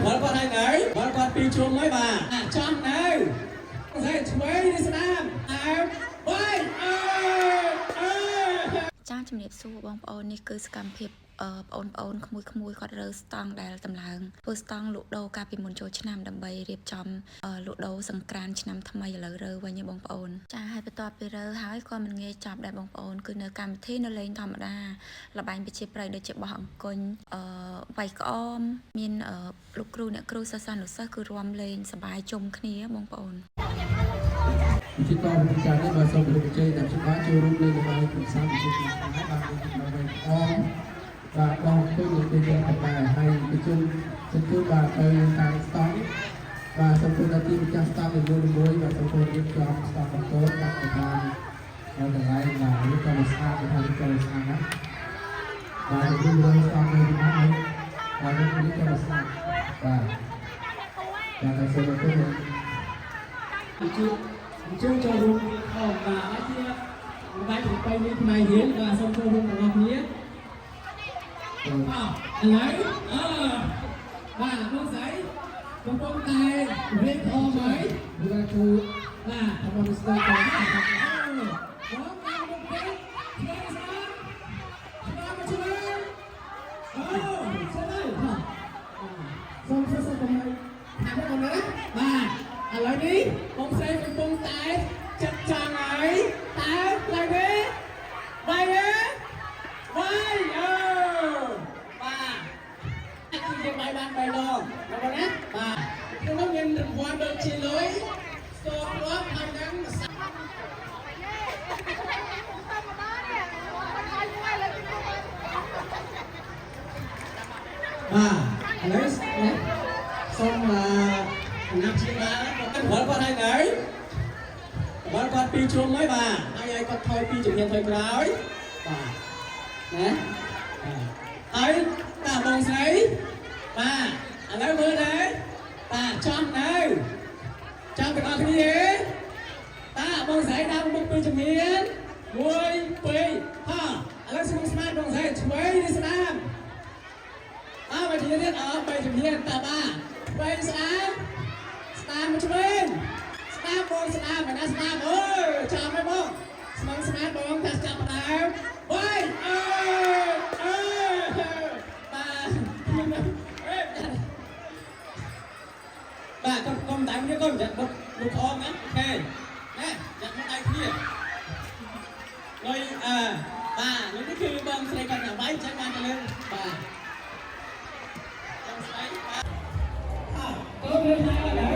Vẫn còn hai người, vẫn còn pi chuông mấy bà. Trong này, dây chuối đi xem. Quay, ចាជំរាបសួរបងប្អូននេះគឺសកម្មភាពបងប្អូនក្មួយគាត់រើស្តង់ដែលតម្លើងធ្វើស្តង់លក់ដូរកាលពីមុនចូលឆ្នាំដើម្បីរៀបចំលក់ដូរសង្ក្រានต์ឆ្នាំថ្មីឥឡូវរើវិញបងប្អូនចាហើយបន្ទាប់ពីរើហើយក៏មិនងាយចាប់ដែរបងប្អូនគឺនៅកម្មវិធីនៅលេងធម្មតាលបែងប្រជាប្រិយដូចជាបោះអង្គញ់វាយក្អមមានលោកគ្រូអ្នកគ្រូសិស្សានុសិស្សគឺរួមលេងសប្បាយជុំគ្នាបងប្អូនជាតបពីការនេះបើសូមលោកជ័យតាមច្បាស់ចូលរួមលេងល្បែងពិសាវិជាទីផ្សារបានដើម្បីអមបាទបងឃើញលោកជ័យតែហើយប្រជុំបាទទៅតាមស្តង់បាទសម្ពុទ្ធទីម្ចាស់ស្តង់មួយបាទសម្ពុទ្ធរៀបចំស្តង់បន្តដាក់ទៅតាមនៅកន្លែងបាទនេះក៏ស្អាតទៅហើយក៏ស្អាតណាបាទរៀបចំស្តង់នៅទីណាបាទនេះក៏ស្អាតបាទតែសូមលោកជ័យជួយចូលរួមខំបាទអាចជាបាយទៅពេលនេះផ្នែករៀនបាទសូមចូលរួមទាំងអស់គ្នាឥឡូវបាទបងស្រីកំពុងតែរៀនអមហើយវាគឺបាទបងស្រីទៅបងមកមុខពេកឆ្លើយស្ដាប់ឆ្លើយឆ្លើយសូមកំណត់ថាមកណាបាទឥឡូវនេះបងស្រីកំពុងតែចាត់ចង់ហើយតើឡើងទេបាយទេបាយបាទគឺយើងបាយបាន3ដងបងណាបាទក្នុងមានរង្វាន់ដូចជាលុយស្ទោគ្រាប់ហើយនឹងសាក់បាទឥឡូវសូមណាប់ជាបាទគាត់គាត់ហើយថ្ងៃគាត់ពីជួមហើយបាទហើយគាត់ថយពីជំនាញថយក្រោយបាទណាហើយតាបងស្រីបាទឥឡូវមើលដែរបាទចំនៅចំទាំងអស់គ្នាតាបងស្រីដើរមុខពីជំនាញ1 2ហ៎ឥឡូវស្មងស្មាតបងស្រីឆ្វេងនេះស្ដាប់បើជំនាញទៀត3ជំនាញតាបាទ3ស្ដាប់មកឆ្វេងស្ដាប់បងស្ដាប់មិនណាស្ដាប់អើយចាំហើយបងស្មងស្មាតបងថាចាប់ផ្ដើមបាយបាទកុំតែគ្នាកុំចាក់បុកលោកអងណាអូខេណាចាក់មកដៃគ្នាលុយបាទនេះគឺបងស្រីគាត់តែបាយចាក់បានទៅលើបាទបងស្រីបាទទៅលើ